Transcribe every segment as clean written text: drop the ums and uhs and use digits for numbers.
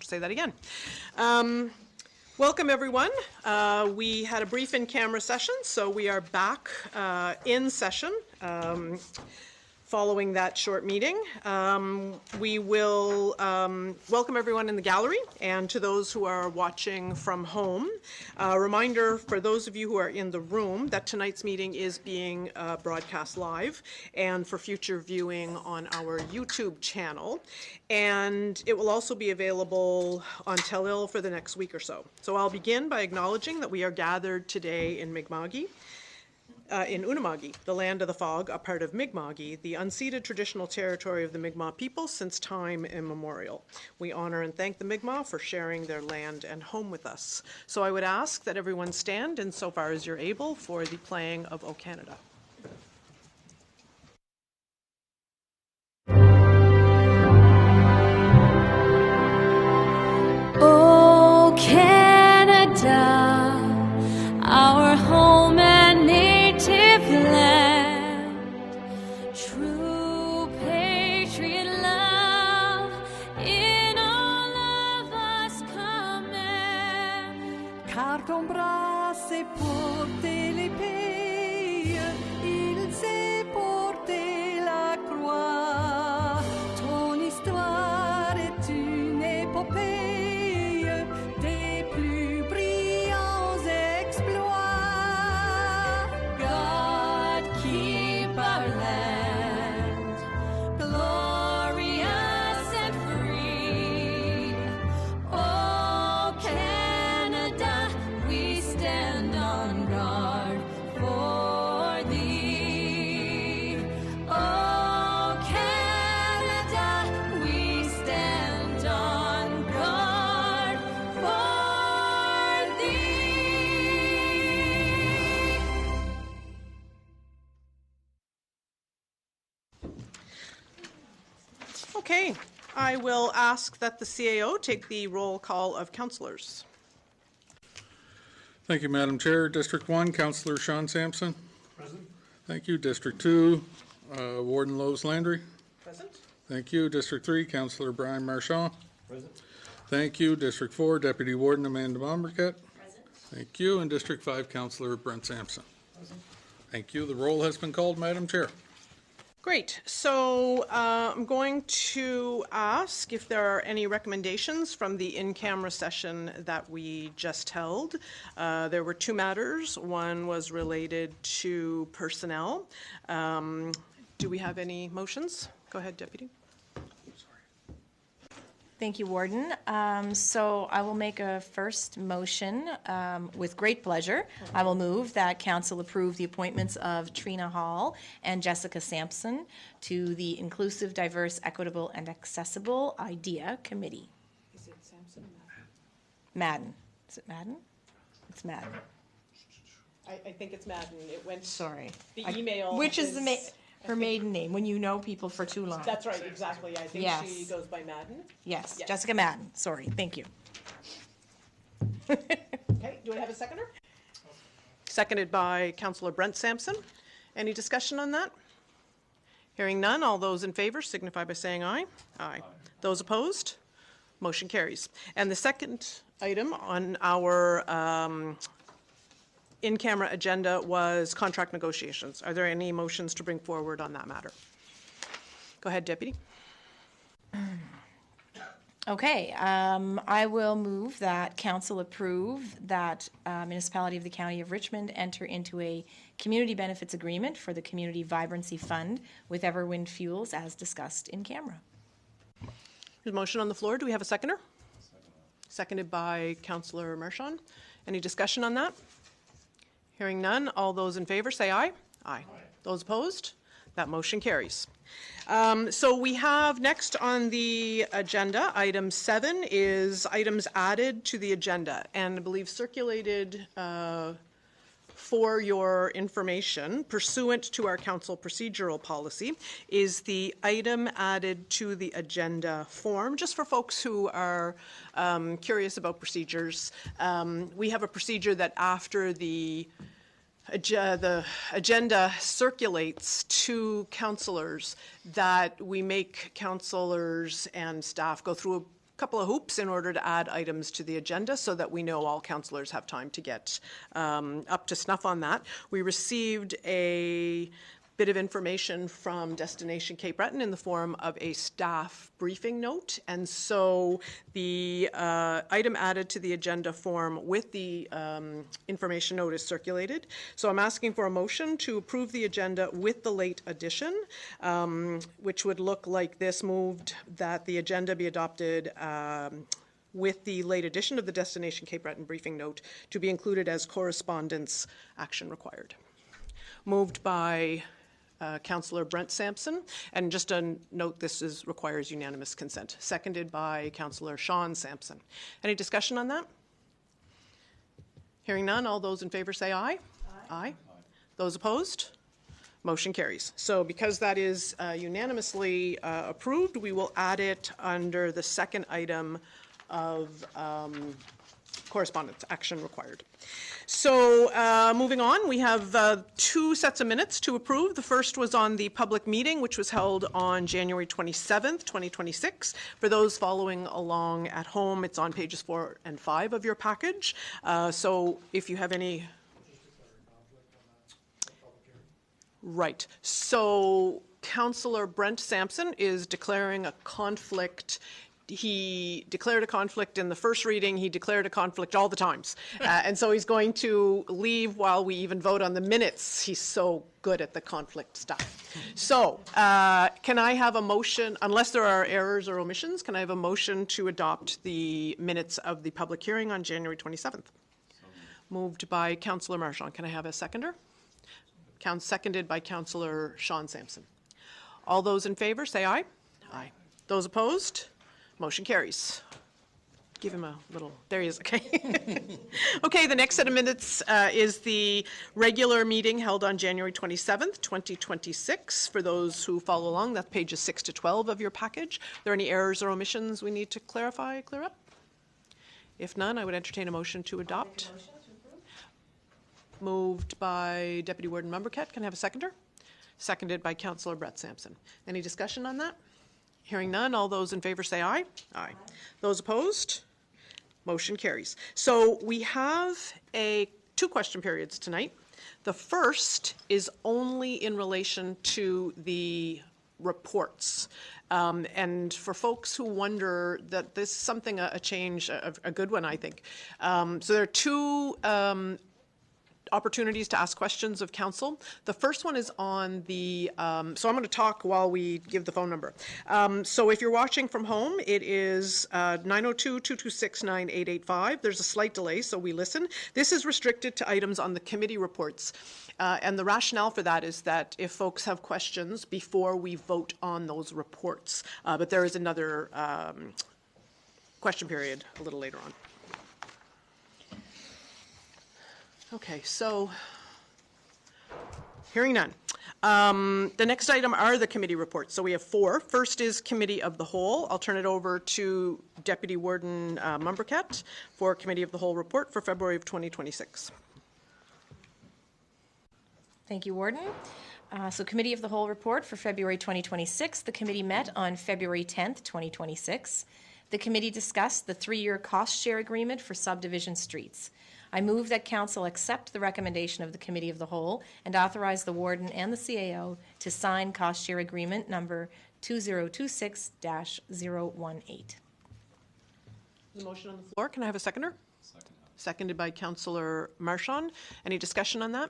Say that again. Welcome, everyone. We had a brief in-camera session, so we are back in session following that short meeting. We will welcome everyone in the gallery and to those who are watching from home. A reminder for those of you who are in the room that tonight's meeting is being broadcast live and for future viewing on our YouTube channel. And it will also be available on Tellil for the next week or so. So I'll begin by acknowledging that we are gathered today in Mi'kma'ki, in Unama'ki, the land of the fog, a part of Mi'kma'ki, the unceded traditional territory of the Mi'kmaq people since time immemorial. We honor and thank the Mi'kmaq for sharing their land and home with us. So I would ask that everyone stand insofar as you're able for the playing of O Canada. O Canada, our home and native land, true patriot love in all of us command. Car ton bras s'est porté l'épée, il s'est porté la croix. Ton histoire est une épopée. Okay, I will ask that the CAO take the roll call of councillors. Thank you, Madam Chair. District 1, Councillor Sean Sampson. Present. Thank you. District 2, Warden Lowe's Landry. Present. Thank you. District 3, Councillor Brian Marchand. Present. Thank you. District 4, Deputy Warden Amanda Bombercat. Present. Thank you. And District 5, Councillor Brent Sampson. Present. Thank you. The roll has been called, Madam Chair. Great. So I'm going to ask if there are any recommendations from the in-camera session that we just held. There were two matters. One was related to personnel. Do we have any motions? Go ahead, Deputy. Thank you, Warden. So I will make a first motion with great pleasure. I will move that Council approve the appointments of Trina Hall and Jessica Sampson to the Inclusive, Diverse, Equitable, and Accessible IDEA Committee. Is it Sampson or Madden. Is it Madden? It's Madden. I think it's Madden. It went. Sorry. The email. Which is her maiden name, when you know people for too long. That's right, exactly. I think Yes. she goes by Madden. Yes, Yes. Jessica Madden. Sorry, thank you. Okay, do I have a seconder? Seconded by Councillor Brent Sampson. Any discussion on that? Hearing none, all those in favor signify by saying aye. Aye. Those opposed? Motion carries. And the second item on our in-camera agenda was contract negotiations. Are there any motions to bring forward on that matter? Go ahead, Deputy. Okay, I will move that Council approve that Municipality of the County of Richmond enter into a community benefits agreement for the Community Vibrancy Fund with Everwind Fuels as discussed in camera. There's a motion on the floor. Do we have a seconder? Seconded by Councillor Marchand. Any discussion on that? Hearing none, all those in favor say aye. Aye. Those opposed? That motion carries. So we have next on the agenda, item 7 is items added to the agenda and I believe circulated for your information pursuant to our council procedural policy is the item added to the agenda form. Just for folks who are curious about procedures, we have a procedure that after the agenda circulates to councillors that we make councillors and staff go through a couple of hoops in order to add items to the agenda so that we know all councillors have time to get up to snuff on that. We received a bit of information from Destination Cape Breton in the form of a staff briefing note, and so the item added to the agenda form with the information note is circulated. So I'm asking for a motion to approve the agenda with the late addition, which would look like this: moved that the agenda be adopted with the late addition of the Destination Cape Breton briefing note to be included as correspondence action required. Moved by Councillor Brent Sampson, and just a note, this requires unanimous consent. Seconded by Councillor Sean Sampson. Any discussion on that? Hearing none, all those in favor say aye. Aye. Those opposed? Motion carries. So because that is unanimously approved, we will add it under the second item of correspondence action required. So moving on, we have two sets of minutes to approve. The first was on the public meeting, which was held on January 27th, 2026. For those following along at home, it's on pages 4 and 5 of your package. So if you have any... Right. So Councillor Brent Sampson is declaring a conflict. He declared a conflict in the first reading. He declared a conflict all the times. And so he's going to leave while we even vote on the minutes. He's so good at the conflict stuff. So can I have a motion, unless there are errors or omissions, can I have a motion to adopt the minutes of the public hearing on January 27th? Moved by Councillor Marchand. Can I have a seconder? Seconded by Councillor Sean Sampson. All those in favor say aye. Aye. Those opposed? Motion carries. Give him a little, there he is, okay. Okay, the next set of minutes is the regular meeting held on January 27th, 2026. For those who follow along, that's pages 6 to 12 of your package. Are there any errors or omissions we need to clear up? If none, I would entertain a motion to adopt. Moved by Deputy Warden Mumbercat. Can I have a seconder? Seconded by Councillor Brett Sampson. Any discussion on that? Hearing none, all those in favor say aye. Aye. Those opposed? Motion carries. So we have two question periods tonight. The first is only in relation to the reports. And for folks who wonder that this is something, a change, a good one, I think. So there are two opportunities to ask questions of council. The first one is on the, so I'm going to talk while we give the phone number. So if you're watching from home, it is 902-226-9885. There's a slight delay, so we listen. This is restricted to items on the committee reports. And the rationale for that is that if folks have questions before we vote on those reports, but there is another question period a little later on. Okay, so hearing none. The next item are the committee reports. So we have 4. First is Committee of the Whole. I'll turn it over to Deputy Warden Mumbercat for Committee of the Whole report for February of 2026. Thank you, Warden. So Committee of the Whole report for February 2026. The committee met on February 10th, 2026. The committee discussed the 3-year cost share agreement for subdivision streets. I move that Council accept the recommendation of the Committee of the Whole and authorize the Warden and the CAO to sign cost share agreement number 2026-018. The motion on the floor. Can I have a seconder? Seconded by Councillor Marchand. Any discussion on that?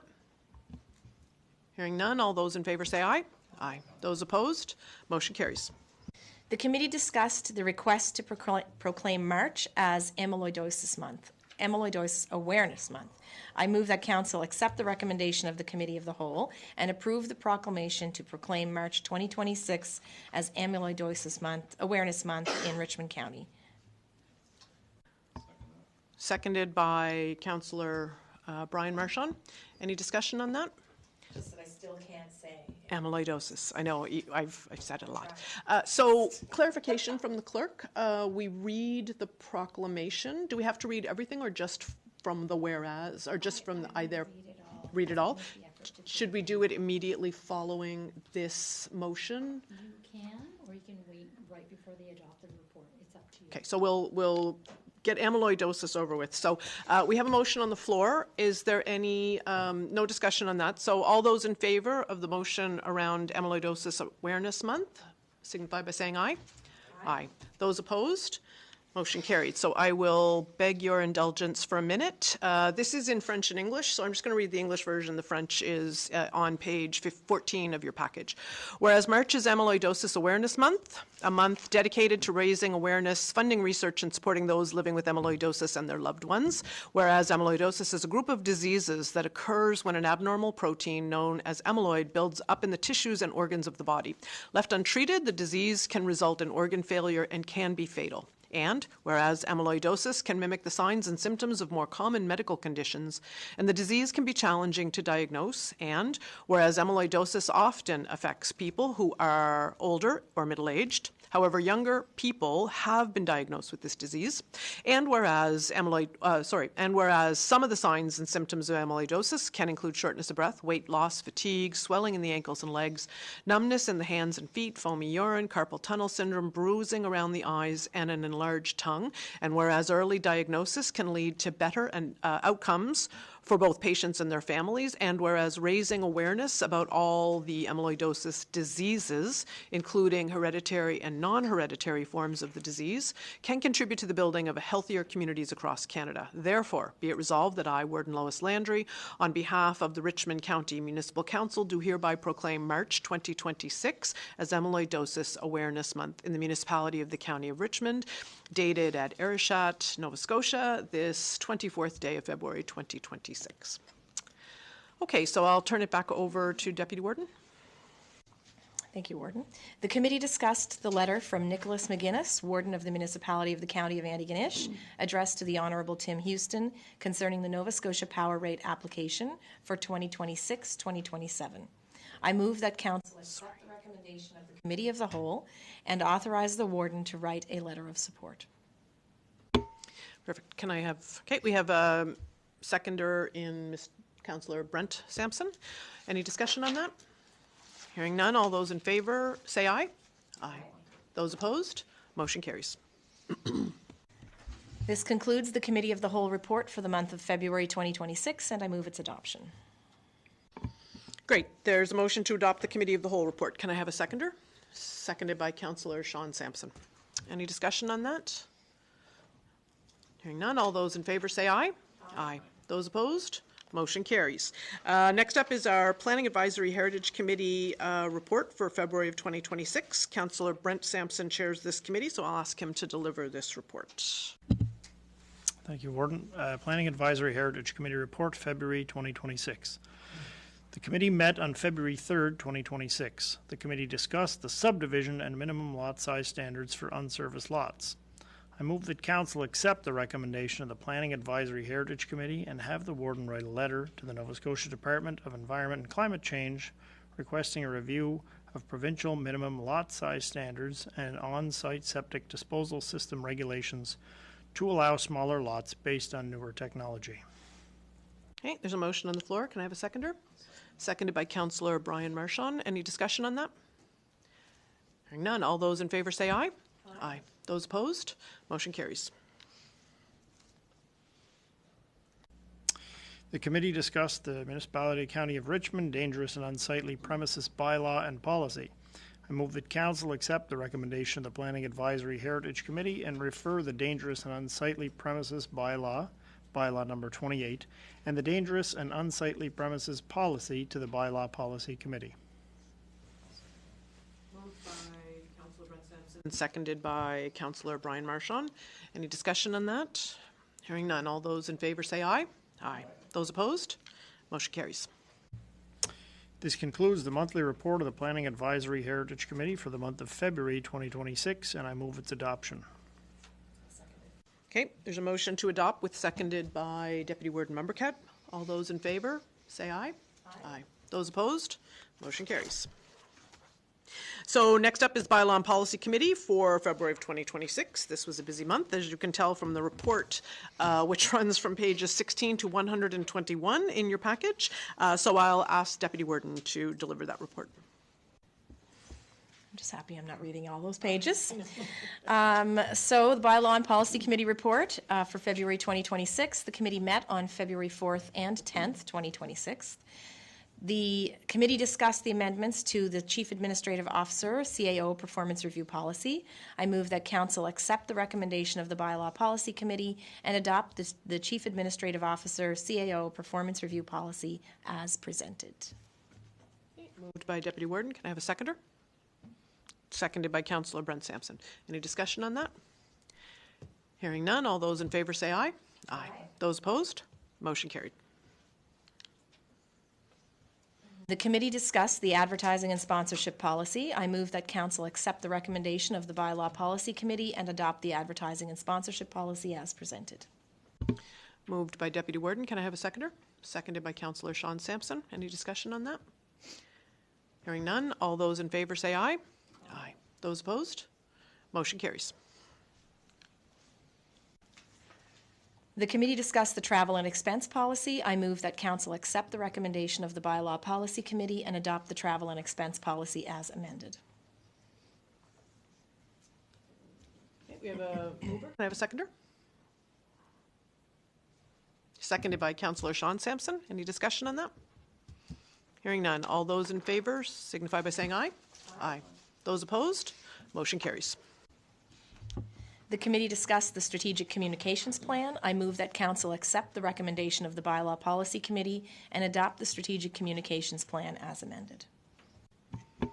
Hearing none, all those in favor say aye. Aye. Those opposed? Motion carries. The committee discussed the request to proclaim March as Amyloidosis Month. Amyloidosis Awareness Month. I move that Council accept the recommendation of the Committee of the Whole and approve the proclamation to proclaim March 2026 as Amyloidosis Awareness Month in Richmond County. Seconded by Councillor Brian Marchand. Any discussion on that? Just that I still can't say. Amyloidosis. I know, I've said it a lot. So clarification from the clerk. We read the proclamation. Do we have to read everything or just from the whereas or just from the either? Read it all? Should we do it immediately following this motion? You can, or you can wait right right before they adopt the report. It's up to you. Okay, so we'll get amyloidosis over with. So we have a motion on the floor. Is there any, no discussion on that? So all those in favor of the motion around Amyloidosis Awareness Month, signify by saying aye. Aye. Those opposed? Motion carried. So I will beg your indulgence for a minute. This is in French and English, so I'm just going to read the English version. The French is on page 14 of your package. Whereas March is Amyloidosis Awareness Month, a month dedicated to raising awareness, funding research, and supporting those living with amyloidosis and their loved ones. Whereas amyloidosis is a group of diseases that occurs when an abnormal protein known as amyloid builds up in the tissues and organs of the body. Left untreated, the disease can result in organ failure and can be fatal. And whereas amyloidosis can mimic the signs and symptoms of more common medical conditions, and the disease can be challenging to diagnose, and whereas amyloidosis often affects people who are older or middle-aged, however, younger people have been diagnosed with this disease, and whereas some of the signs and symptoms of amyloidosis can include shortness of breath, weight loss, fatigue, swelling in the ankles and legs, numbness in the hands and feet, foamy urine, carpal tunnel syndrome, bruising around the eyes, and an enlarged tongue, and whereas early diagnosis can lead to better outcomes for both patients and their families, and whereas raising awareness about all the amyloidosis diseases, including hereditary and non-hereditary forms of the disease, can contribute to the building of healthier communities across Canada. Therefore, be it resolved that I, Warden Lois Landry, on behalf of the Richmond County Municipal Council, do hereby proclaim March 2026 as Amyloidosis Awareness Month in the Municipality of the County of Richmond, dated at Arishat, Nova Scotia, this 24th day of February 2026. Okay, so I'll turn it back over to Deputy Warden. Thank you, Warden. The committee discussed the letter from Nicholas McGuinness, Warden of the Municipality of the County of Antigonish, addressed to the Honourable Tim Houston concerning the Nova Scotia Power Rate application for 2026-2027. I move that Council accept the recommendation of the Committee of the Whole and authorize the Warden to write a letter of support. Perfect. Can I have, okay, we have a seconder in Councillor Brent Sampson. Any discussion on that? Hearing none, all those in favor say aye. Aye. Those opposed? Motion carries. This concludes the Committee of the Whole report for the month of February 2026, and I move its adoption. Great. There's a motion to adopt the Committee of the Whole report. Can I have a seconder? Seconded by Councillor Sean Sampson. Any discussion on that? Hearing none, all those in favor say aye. Aye. Those opposed? Motion carries. Next up is our Planning Advisory Heritage Committee report for February of 2026. Councillor Brent Sampson chairs this committee, so I'll ask him to deliver this report. Thank you, Warden. Planning Advisory Heritage Committee report, February 2026. The committee met on February 3rd, 2026. The committee discussed the subdivision and minimum lot size standards for unserviced lots. I move that Council accept the recommendation of the Planning Advisory Heritage Committee and have the Warden write a letter to the Nova Scotia Department of Environment and Climate Change requesting a review of provincial minimum lot size standards and on-site septic disposal system regulations to allow smaller lots based on newer technology. Okay, there's a motion on the floor. Can I have a seconder? Seconded by Councillor Brian Marchand. Any discussion on that? Hearing none. All those in favor say aye. Aye. Those opposed? Motion carries. The committee discussed the Municipality County of Richmond dangerous and unsightly premises bylaw and policy. I move that Council accept the recommendation of the Planning Advisory Heritage Committee and refer the dangerous and unsightly premises bylaw number 28, and the dangerous and unsightly premises policy to the Bylaw Policy Committee. Moved by Councillor Brent Sampson. Seconded by Councillor Brian Marchand. Any discussion on that? Hearing none. All those in favor say aye. Aye. Those opposed? Motion carries. This concludes the monthly report of the Planning Advisory Heritage Committee for the month of February 2026, and I move its adoption. Okay, there's a motion to adopt with seconded by Deputy Warden Mumbercat. All those in favor, say aye. Aye. Those opposed? Motion carries. So next up is Bylaw and Policy Committee for February of 2026. This was a busy month, as you can tell from the report, which runs from pages 16 to 121 in your package. So I'll ask Deputy Warden to deliver that report. I'm just happy I'm not reading all those pages. So the Bylaw and Policy Committee report for February 2026. The committee met on February 4th and 10th, 2026. The committee discussed the amendments to the Chief Administrative Officer, CAO Performance Review Policy. I move that Council accept the recommendation of the Bylaw Policy Committee and adopt the Chief Administrative Officer, CAO Performance Review Policy as presented. Moved by Deputy Warden. Can I have a seconder? Seconded by Councillor Brent Sampson. Any discussion on that? Hearing none. All those in favor say aye. Aye. Those opposed? Motion carried. The committee discussed the advertising and sponsorship policy. I move that Council accept the recommendation of the Bylaw Policy Committee and adopt the advertising and sponsorship policy as presented. Moved by Deputy Warden. Can I have a seconder? Seconded by Councillor Sean Sampson. Any discussion on that? Hearing none. All those in favor say aye. Aye. Those opposed? Motion carries. The committee discussed the travel and expense policy. I move that Council accept the recommendation of the Bylaw Policy Committee and adopt the travel and expense policy as amended. Okay, we have a mover. Can I have a seconder? Seconded by Councillor Sean Sampson. Any discussion on that? Hearing none. All those in favor signify by saying aye. Aye. Those opposed? Motion carries. The committee discussed the Strategic Communications Plan. I move that Council accept the recommendation of the Bylaw Policy Committee and adopt the Strategic Communications Plan as amended. Can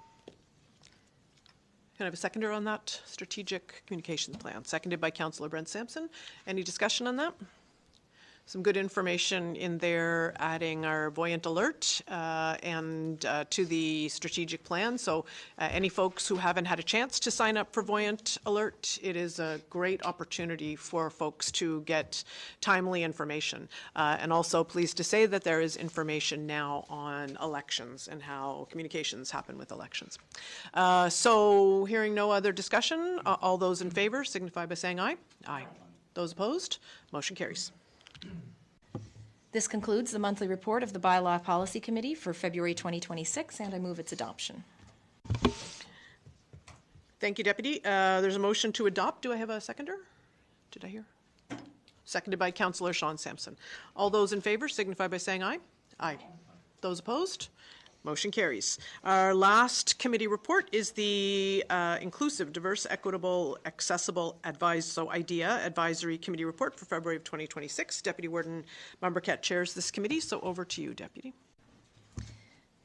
I have a seconder on that Strategic Communications Plan? Seconded by Councillor Brent Sampson. Any discussion on that? Some good information in there, adding our Voyant Alert and to the strategic plan. So any folks who haven't had a chance to sign up for Voyant Alert, it is a great opportunity for folks to get timely information. And also pleased to say that there is information now on elections and how communications happen with elections. So hearing no other discussion, all those in favor signify by saying aye. Aye. Those opposed? Motion carries. This concludes the monthly report of the Bylaw Policy Committee for February 2026, and I move its adoption. Thank you, Deputy. There's a motion to adopt. Do I have a seconder? Did I hear? Seconded by Councillor Sean Sampson. All those in favor signify by saying aye. Aye. Those opposed? Motion carries. Our last committee report is the Inclusive, Diverse, Equitable, Accessible IDEA Advisory Committee Report for February of 2026. Deputy Warden Mumbercat chairs this committee, so over to you, Deputy.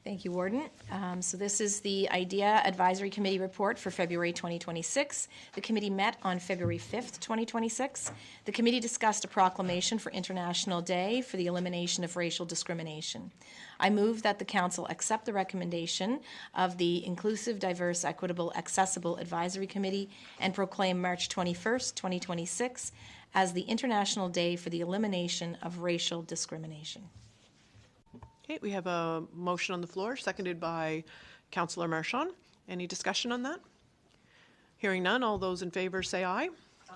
Thank you, Warden. So this is the IDEA Advisory Committee report for February 2026. The committee met on February 5th, 2026. The committee discussed a proclamation for International Day for the Elimination of Racial Discrimination. I move that the Council accept the recommendation of the Inclusive, Diverse, Equitable, Accessible Advisory Committee and proclaim March 21st, 2026 as the International Day for the Elimination of Racial Discrimination. Okay, we have a motion on the floor, seconded by Councillor Marchand. Any discussion on that? Hearing none, all those in favor say aye.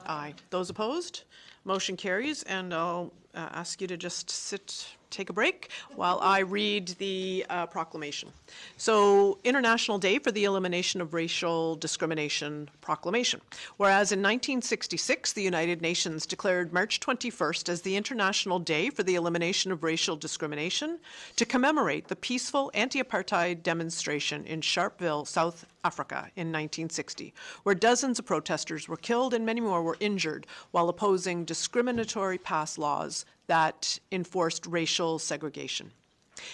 Aye. Those opposed? Motion carries, and I'll ask you to just take a break while I read the proclamation. So, International Day for the Elimination of Racial Discrimination Proclamation. Whereas in 1966, the United Nations declared March 21st as the International Day for the Elimination of Racial Discrimination to commemorate the peaceful anti-apartheid demonstration in Sharpeville, South Africa in 1960, where dozens of protesters were killed and many more were injured while opposing discriminatory past laws that enforced racial segregation.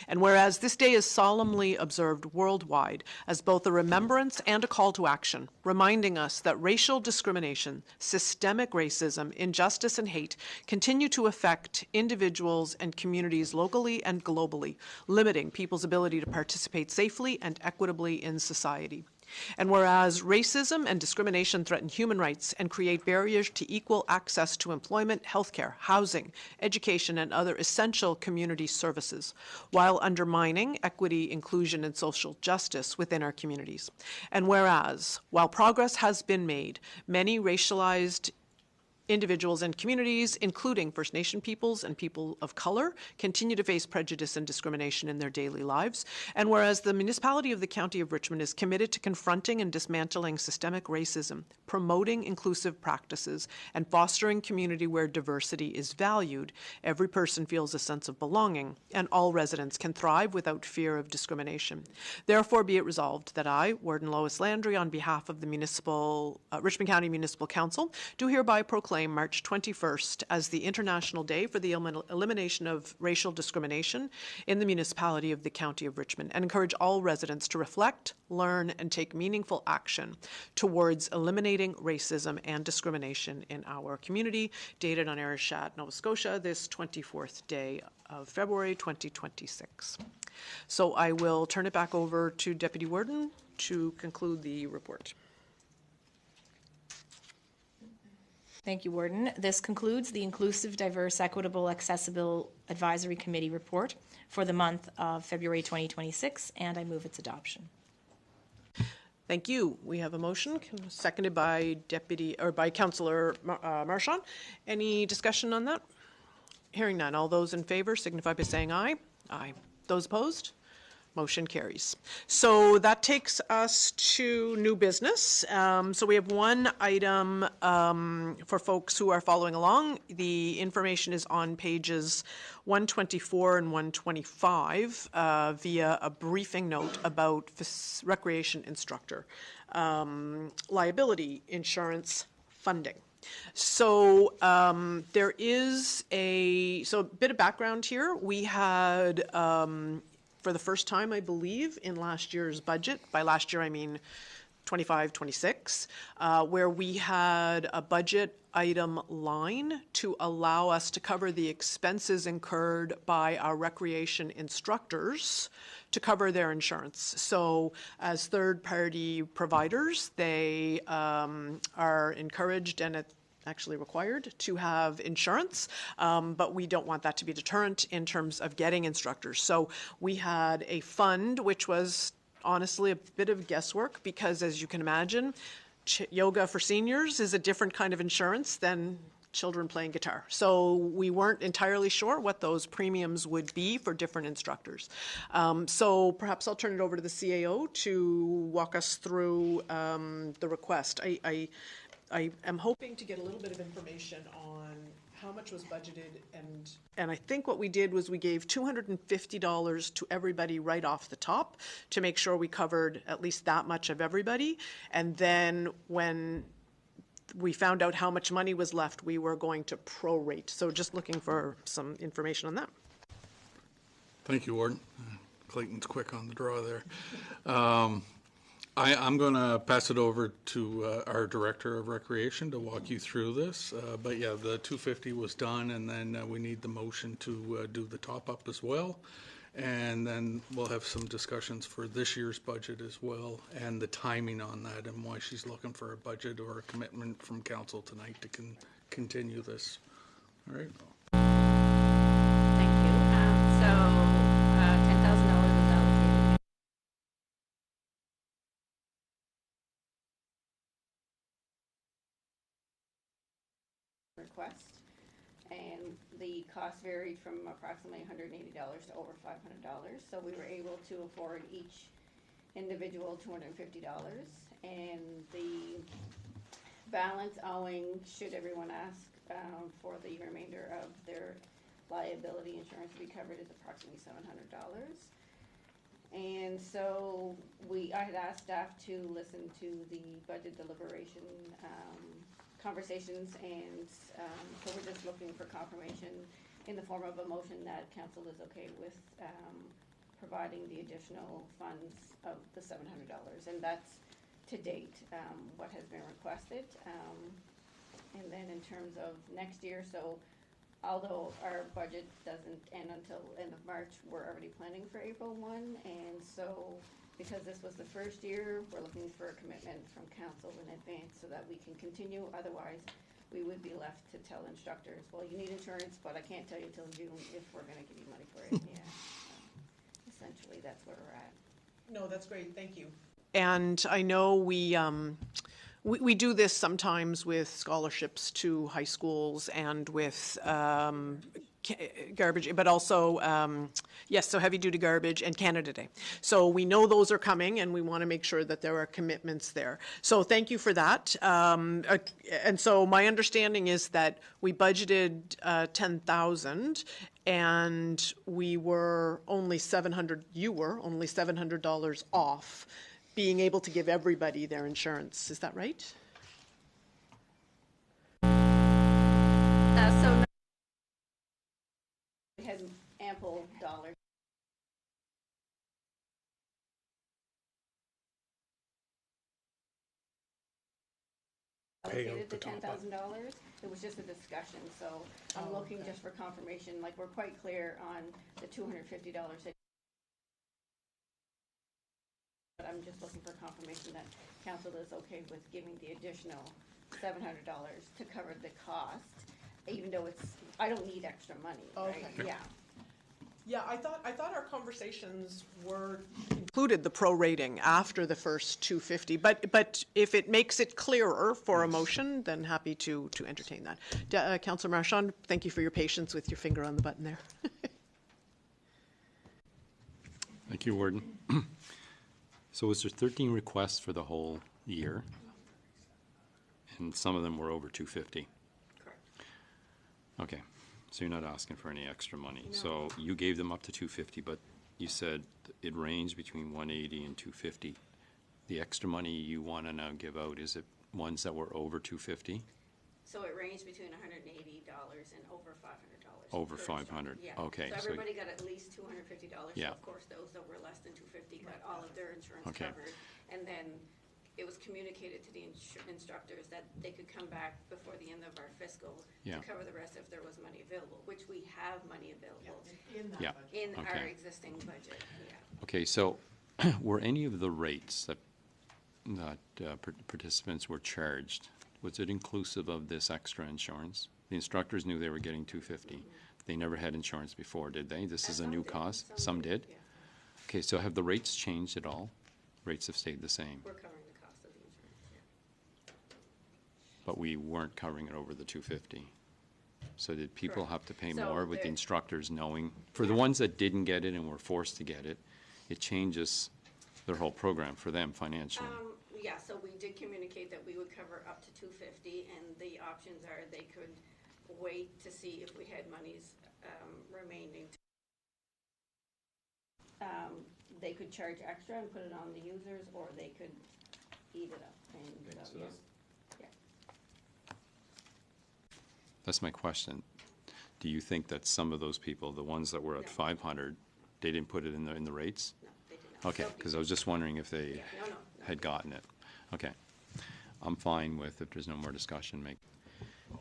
And whereas this day is solemnly observed worldwide as both a remembrance and a call to action, reminding us that racial discrimination, systemic racism, injustice, and hate continue to affect individuals and communities locally and globally, limiting people's ability to participate safely and equitably in society. And whereas racism and discrimination threaten human rights and create barriers to equal access to employment, healthcare, housing, education, and other essential community services, while undermining equity, inclusion, and social justice within our communities. And whereas, while progress has been made, many racialized individuals and communities, including First Nation peoples and people of color, continue to face prejudice and discrimination in their daily lives. And whereas the municipality of the County of Richmond is committed to confronting and dismantling systemic racism, promoting inclusive practices, and fostering community where diversity is valued, every person feels a sense of belonging, and all residents can thrive without fear of discrimination. Therefore, be it resolved that I, Warden Lois Landry, on behalf of the Richmond County Municipal Council, do hereby proclaim March 21st as the International Day for the Elimination of Racial Discrimination in the municipality of the County of Richmond, and encourage all residents to reflect, learn, and take meaningful action towards eliminating racism and discrimination in our community, dated on Arishat, Nova Scotia, this 24th day of February 2026. So I will turn it back over to Deputy Warden to conclude the report. Thank you, Warden. This concludes the Inclusive, Diverse, Equitable, Accessible Advisory Committee report for the month of February 2026, and I move its adoption. Thank you. We have a motion seconded by Councillor Marchand. Any discussion on that? Hearing none. All those in favor signify by saying aye. Aye. Those opposed? Motion carries. So that takes us to new business. So we have one item for folks who are following along. The information is on pages 124 and 125 via a briefing note about recreation instructor liability insurance funding. So there is a bit of background here. We had for the first time, I believe, in last year's budget, by last year I mean 25-26, where we had a budget item line to allow us to cover the expenses incurred by our recreation instructors to cover their insurance. So as third-party providers, they are encouraged and actually required to have insurance, but we don't want that to be a deterrent in terms of getting instructors. So we had a fund, which was honestly a bit of guesswork because, as you can imagine, yoga for seniors is a different kind of insurance than children playing guitar. So we weren't entirely sure what those premiums would be for different instructors. So perhaps I'll turn it over to the CAO to walk us through the request. I am hoping to get a little bit of information on how much was budgeted, and I think what we did was we gave $250 to everybody right off the top to make sure we covered at least that much of everybody. And then when we found out how much money was left, we were going to prorate. So just looking for some information on that. Thank you, Warden. Clayton's quick on the draw there. I'm going to pass it over to our Director of Recreation to walk you through this. But yeah, the 250 was done, and then we need the motion to do the top-up as well. And then we'll have some discussions for this year's budget as well, and the timing on that, and why she's looking for a budget or a commitment from council tonight to continue this. All right. Thank you. So $10,000 was allocated. Request, and the cost varied from approximately $180 to over $500. So we were able to afford each individual $250, and the balance owing, should everyone ask for the remainder of their liability insurance to be covered, is approximately $700. And so I had asked staff to listen to the budget deliberation conversations, and so we're just looking for confirmation in the form of a motion that council is okay with providing the additional funds of the $700, and that's to date what has been requested. And then in terms of next year, so although our budget doesn't end until end of March, we're already planning for April 1, and so because this was the first year, we're looking for a commitment from council in advance so that we can continue. Otherwise, we would be left to tell instructors, well, you need insurance, but I can't tell you till June if we're going to give you money for it. Yeah. Essentially, that's where we're at. No, that's great. Thank you. And I know we we do this sometimes with scholarships to high schools and with garbage, but also, yes, so heavy-duty garbage and Canada Day. So we know those are coming, and we want to make sure that there are commitments there. So thank you for that. And so my understanding is that we budgeted 10,000, and we were only only $700 off being able to give everybody their insurance. Is that right? So we had ample dollars. Allocated the $10,000. It was just a discussion, so I'm looking just for confirmation, like, we're quite clear on the $250. But I'm just looking for confirmation that council is okay with giving the additional $700 to cover the cost, even though I don't need extra money, right? Okay. Yeah. Yeah, I thought our conversations were included the prorating after the first 250, but if it makes it clearer for a motion, then happy to entertain that. Councillor Marchand, thank you for your patience with your finger on the button there. Thank you, Warden. So was there 13 requests for the whole year? And some of them were over 250? Correct. Okay, so you're not asking for any extra money. So you gave them up to 250, but you said it ranged between 180 and 250. The extra money you want to now give out, is it ones that were over 250? So it ranged between $180 and over $500. Over per 500, Yeah. okay, So so- everybody got at least $250. Yeah. So of course, those that were less than 250 got all of their insurance Okay. covered. And then it was communicated to the instructors that they could come back before the end of our fiscal Yeah. to cover the rest if there was money available, which we have money available Yeah, in our okay. existing budget, yeah. Okay, so were any of the rates that participants were charged, was it inclusive of this extra insurance? The instructors knew they were getting 250. They never had insurance before, did they? This is a Some new did, cost? Some did? Yeah. Okay, so have the rates changed at all? Rates have stayed the same, We're covering the cost of the insurance, yeah. but we weren't covering it over the 250. So did people Correct. have to pay So more with the there- instructors knowing? For the ones that didn't get it and were forced to get it, it changes their whole program for them financially. Yeah, so we did communicate that we would cover up to 250, and the options are they could wait to see if we had monies remaining. They could charge extra and put it on the users, or they could eat it up. And Okay, so yeah. that's- Yeah. That's my question. Do you think that some of those people, the ones that were at No. 500, they didn't put it in the rates? No, they did not. Okay, Nobody because I was just wondering if they Yeah, no. had gotten it. Okay. I'm fine with, if there's no more discussion, make.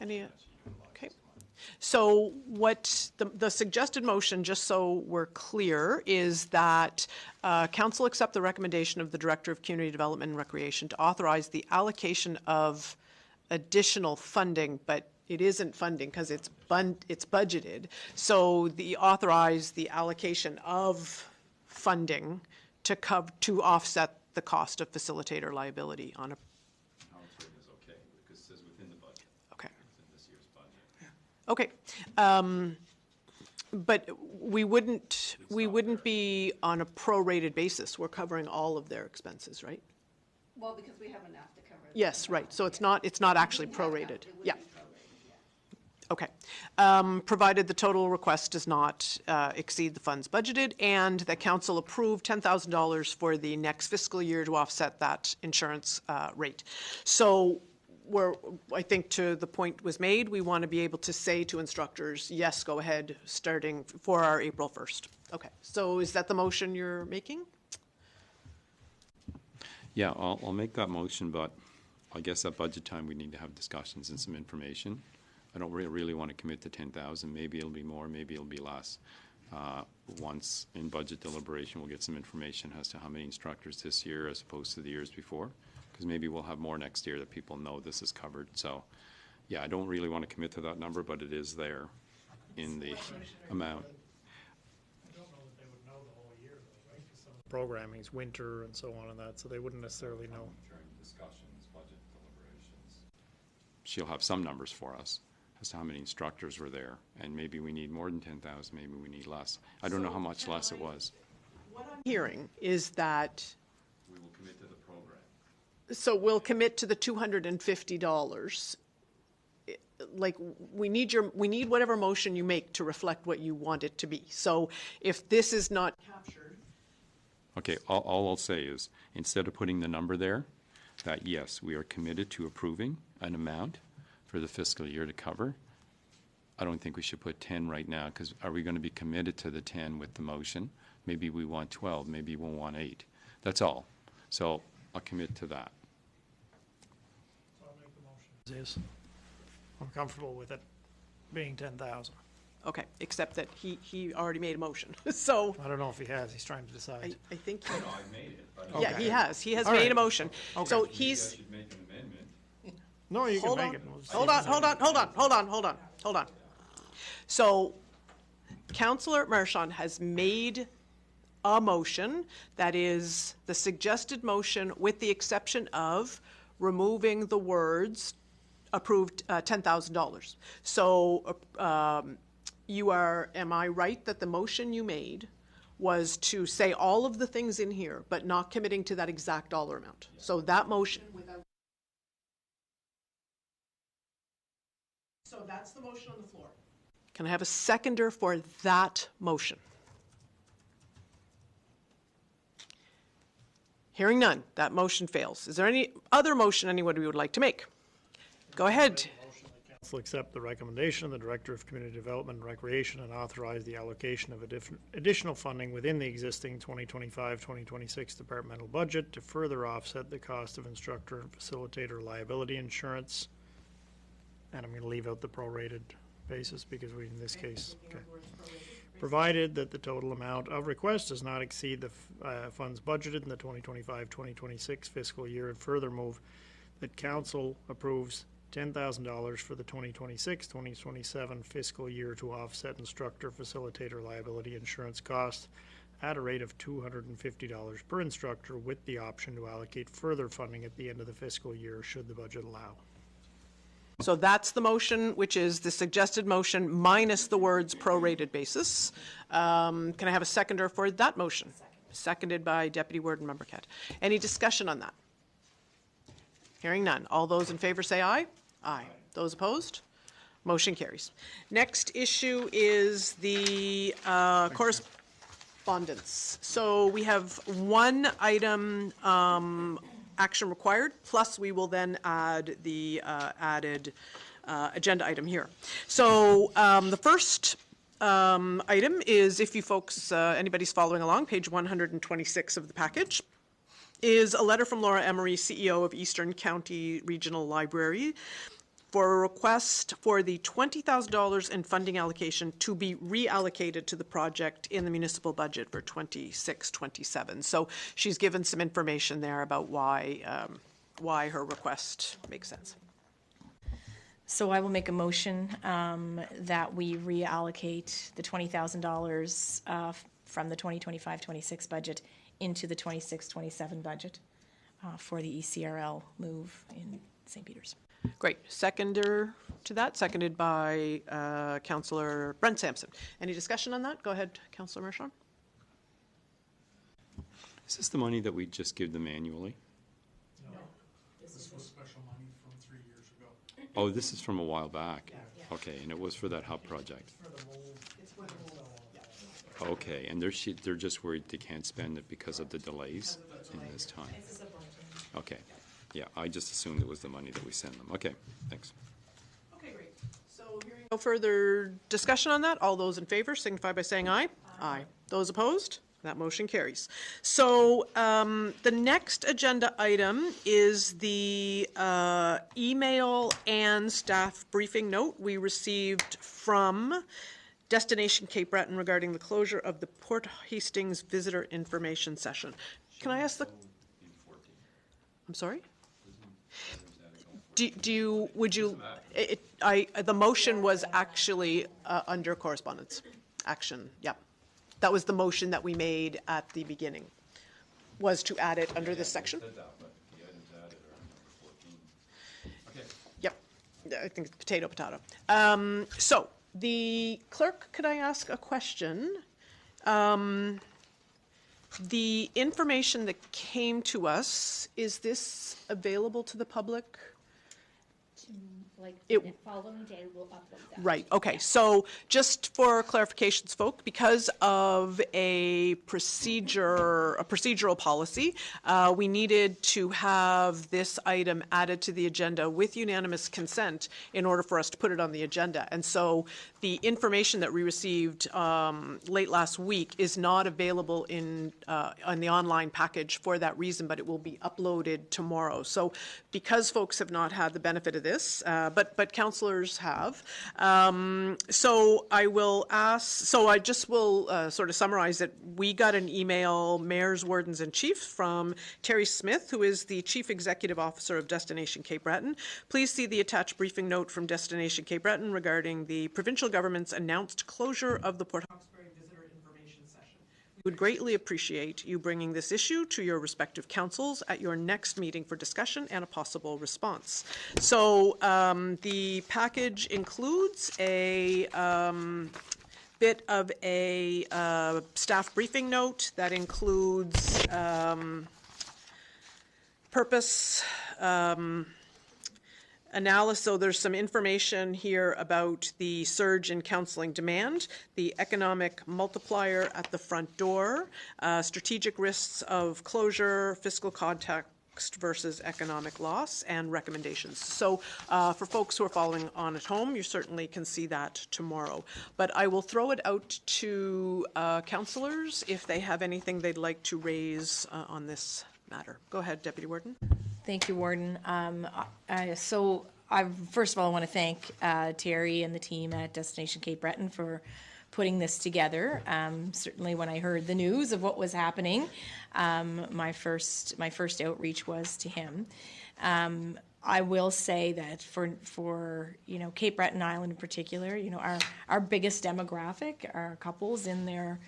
Any, okay. So what, the suggested motion, just so we're clear, is that council accept the recommendation of the Director of Community Development and Recreation to authorize the allocation of additional funding, but it isn't funding because it's budgeted. So authorize the allocation of funding to offset the cost of facilitator liability on a, How it's written is okay, because it says within the budget. okay. It's in this year's budget. Okay. But we wouldn't be on a prorated basis. We're covering all of their expenses, right? Well, because we have enough to cover. Yes, right. So it's not actually prorated. It would Yeah. be prorated, yeah. Okay. Provided the total request does not exceed the funds budgeted, and that council approve $10,000 for the next fiscal year to offset that insurance rate. So I think to the point was made, we want to be able to say to instructors, yes, go ahead, starting for our April 1st. Okay. So is that the motion you're making? Yeah, I'll make that motion, but I guess at budget time, we need to have discussions and some information. I don't really want to commit to 10,000. Maybe it'll be more, maybe it'll be less. Once in budget deliberation, we'll get some information as to how many instructors this year as opposed to the years before, because maybe we'll have more next year that people know this is covered. So, yeah, I don't really want to commit to that number, but it is there in the amount. I don't know that they would know the whole year, though, right? 'Cause some of the programming's winter and so on and that, so they wouldn't necessarily know. During discussions, budget she'll have some numbers for us as to how many instructors were there, and maybe we need more than 10,000, maybe we need less. I don't know how much less it was. What I'm hearing is that, We will commit to the program. so we'll commit to the $250. Like, we need whatever motion you make to reflect what you want it to be. So if this is not captured. Okay, all I'll say is, instead of putting the number there, that yes, we are committed to approving an amount for the fiscal year to cover. I don't think we should put 10 right now, because are we going to be committed to the 10 with the motion? Maybe we want 12, maybe we'll want 8. That's all. So I'll commit to that. So I'll make the motion. As is. I'm comfortable with it being 10,000. Okay, except that he already made a motion. So I don't know if he has, he's trying to decide. I think, I've made it, but yeah, he has. He has All made right. a motion. So Okay. he's, should make an amendment. No, you can hold make on, it. We'll just hold see on, if hold on, hold on. So Councillor Marchand has made a motion that is the suggested motion with the exception of removing the words approved $10,000. So you are, am I right that the motion you made was to say all of the things in here, but not committing to that exact dollar amount? So that motion without. So that's the motion on the floor. Can I have a seconder for that motion? Hearing none, that motion fails. Is there any other motion anybody would like to make? Go ahead. Council accept the recommendation of the Director of Community Development and Recreation and authorize the allocation of additional funding within the existing 2025-2026 departmental budget to further offset the cost of instructor and facilitator liability insurance. And I'm going to leave out the prorated basis because we, in this case, okay. Provided that the total amount of request does not exceed the funds budgeted in the 2025-2026 fiscal year, and further move that council approves $10,000 for the 2026-2027 fiscal year to offset instructor facilitator liability insurance costs at a rate of $250 per instructor, with the option to allocate further funding at the end of the fiscal year should the budget allow. So that's the motion, which is the suggested motion minus the words prorated basis. Can I have a seconder for that motion? Seconded by Deputy Warden Member Kett. Any discussion on that? Hearing none. All those in favor say aye. Aye. Those opposed? Motion carries. Next issue is the correspondence. So we have one item action required, plus we will then add the added agenda item here. So the first item is, if you folks, anybody's following along, page 126 of the package, is a letter from Laura Emery, CEO of Eastern County Regional Library, for a request for the $20,000 in funding allocation to be reallocated to the project in the municipal budget for 26-27. So she's given some information there about why her request makes sense. So I will make a motion that we reallocate the $20,000 from the 2025-26 budget into the 26-27 budget for the ECRL move in St. Peters. Great. Seconder to that, seconded by Councillor Brent Sampson. Any discussion on that? Go ahead, Councillor Marchand. Is this the money that we just give them annually? This was special money from 3 years ago. Oh, this is from a while back. Okay, and it was for that hub project. Okay, and they're just worried they can't spend it because of the delays in this time. Okay, yeah, I just assumed it was the money that we send them. Okay, thanks. Okay, great. So hearing no further discussion on that, all those in favor signify by saying aye. Aye. Those opposed? That motion carries. So the next agenda item is the email and staff briefing note we received from Destination Cape Breton regarding the closure of the Port Hastings Visitor Information Session. Can I ask the... I'm sorry? The motion was actually under correspondence. Action, yeah. That was the motion that we made at the beginning, was to add it under this section. Yep. I think it's potato, potato. So, the clerk, could I ask a question? The information that came to us, is this available to the public? Like, It- the following day, we'll upload that. Right, okay, so just for clarification's folk, because of a procedural policy, we needed to have this item added to the agenda with unanimous consent in order for us to put it on the agenda. And so the information that we received late last week is not available on the online package for that reason, but it will be uploaded tomorrow. So because folks have not had the benefit of this, but councillors have. So I will ask, so I just will sort of summarize it. We got an email, mayors, wardens, and chiefs from Terry Smith, who is the Chief Executive Officer of Destination Cape Breton. Please see the attached briefing note from Destination Cape Breton regarding the provincial government's announced closure of the Port Hawkesbury Visitor Information Session. We would greatly appreciate you bringing this issue to your respective councils at your next meeting for discussion and a possible response. So the package includes a bit of a staff briefing note that includes purpose, analysis. So there's some information here about the surge in counseling demand, the economic multiplier at the front door, strategic risks of closure, fiscal context versus economic loss, and recommendations. So for folks who are following on at home, you certainly can see that tomorrow. But I will throw it out to councillors if they have anything they'd like to raise on this matter. Go ahead, Deputy Warden. Thank you, Warden. So I first of all want to thank Terry and the team at Destination Cape Breton for putting this together. Certainly when I heard the news of what was happening, my first outreach was to him. I will say that for Cape Breton Island in particular, our biggest demographic are couples in their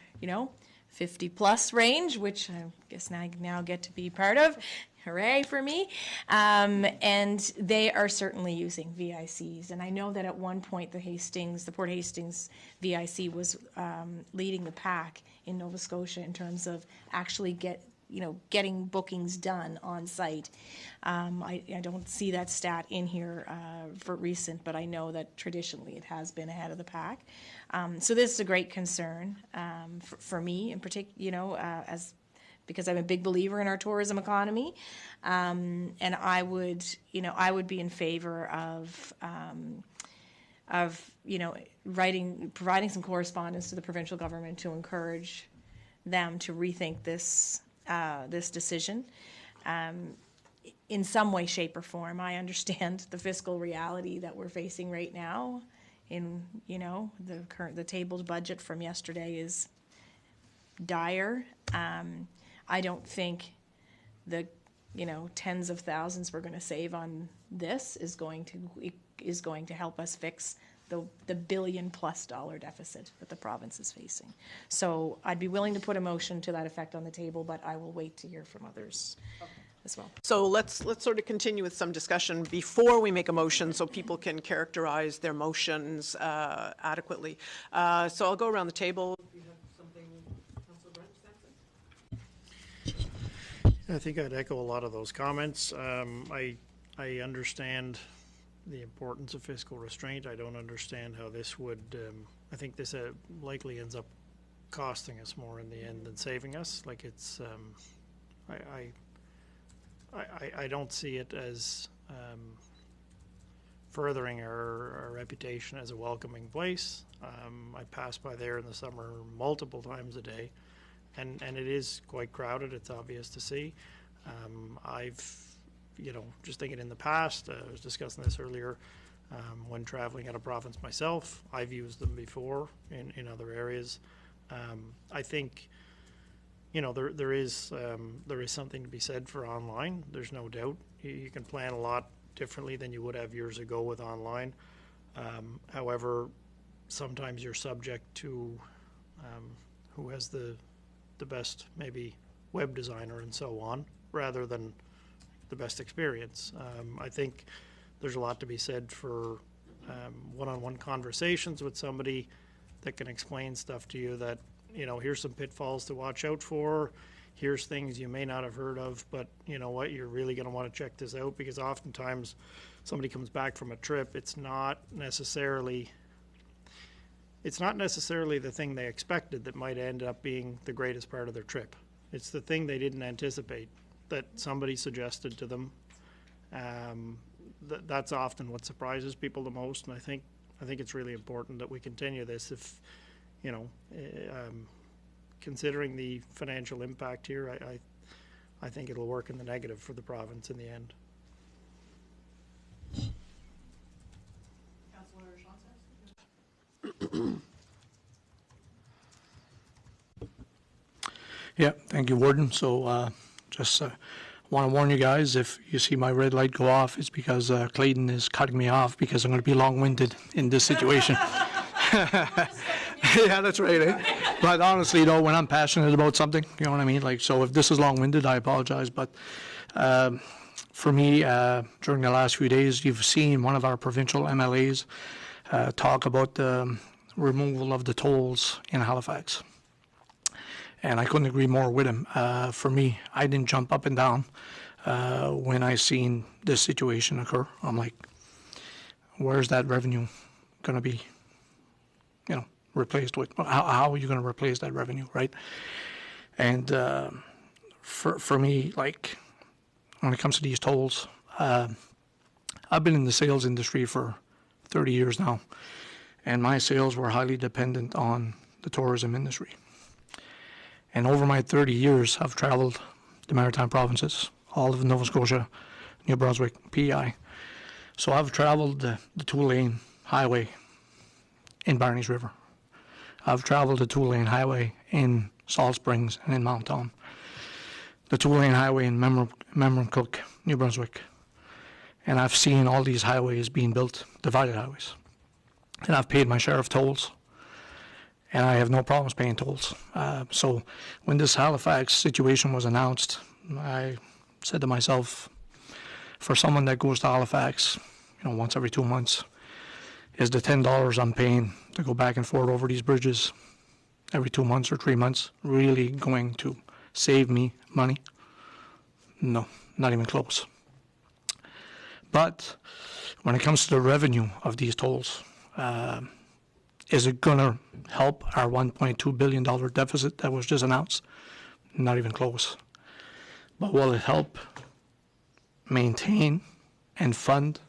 50 plus range, which I guess I now get to be part of. Hooray for me. And they are certainly using VICs. And I know that at one point the Port Hastings VIC was leading the pack in Nova Scotia in terms of actually getting bookings done on site. I don't see that stat in here for recent, but I know that traditionally it has been ahead of the pack. So this is a great concern for me in particular, because I'm a big believer in our tourism economy, and I would be in favor of providing some correspondence to the provincial government to encourage them to rethink this decision. In some way, shape, or form. I understand the fiscal reality that we're facing right now. The tabled budget from yesterday is dire. I don't think the tens of thousands we're going to save on this is going to help us fix the $1 billion+ deficit that the province is facing. So I'd be willing to put a motion to that effect on the table, but I will wait to hear from others as well. So let's sort of continue with some discussion before we make a motion so people can characterize their motions adequately. So I'll go around the table. If you have something, Councillor Brent Sampson? I think I'd echo a lot of those comments. I understand the importance of fiscal restraint. I don't understand how this would, I think this likely ends up costing us more in the end than saving us. Like it's, I don't see it as furthering our reputation as a welcoming place. I pass by there in the summer multiple times a day, and it is quite crowded. It's obvious to see. I've, just thinking in the past, I was discussing this earlier, when traveling out of province myself, I've used them before in other areas. I think, there is something to be said for online. There's no doubt. You can plan a lot differently than you would have years ago with online. However, sometimes you're subject to who has the best maybe web designer and so on, rather than the best experience. I think there's a lot to be said for one-on-one conversations with somebody that can explain stuff to you that, here's some pitfalls to watch out for, here's things you may not have heard of, but you know what, you're really going to want to check this out, because oftentimes somebody comes back from a trip, it's not necessarily the thing they expected that might end up being the greatest part of their trip. It's the thing they didn't anticipate that somebody suggested to them. That's often what surprises people the most, and I think it's really important that we continue this. If considering the financial impact here, I think it'll work in the negative for the province in the end. Yeah, thank you, Warden. So just want to warn you guys, if you see my red light go off, it's because Clayton is cutting me off because I'm going to be long-winded in this situation. Yeah, that's right. Eh? But honestly, though, when I'm passionate about something, you know what I mean? Like, so if this is long-winded, I apologize. But for me, during the last few days, you've seen one of our provincial MLAs talk about the removal of the tolls in Halifax. And I couldn't agree more with him. For me, I didn't jump up and down when I seen this situation occur. I'm like, where's that revenue going to be, replaced with? How are you going to replace that revenue, right? And for me, like, when it comes to these tolls, I've been in the sales industry for 30 years now, and my sales were highly dependent on the tourism industry. And over my 30 years, I've traveled the Maritime Provinces, all of Nova Scotia, New Brunswick, PEI. So I've traveled the two-lane highway in Barney's River. I've traveled the two-lane highway in Salt Springs and in Mount Tom. The two-lane highway in Memramcook, New Brunswick. And I've seen all these highways being built, divided highways. And I've paid my share of tolls. And I have no problems paying tolls. So when this Halifax situation was announced, I said to myself, for someone that goes to Halifax, once every 2 months, is the $10 I'm paying to go back and forth over these bridges every 2 months or 3 months really going to save me money? No, not even close. But when it comes to the revenue of these tolls, is it going to help our $1.2 billion deficit that was just announced? Not even close. But will it help maintain and fund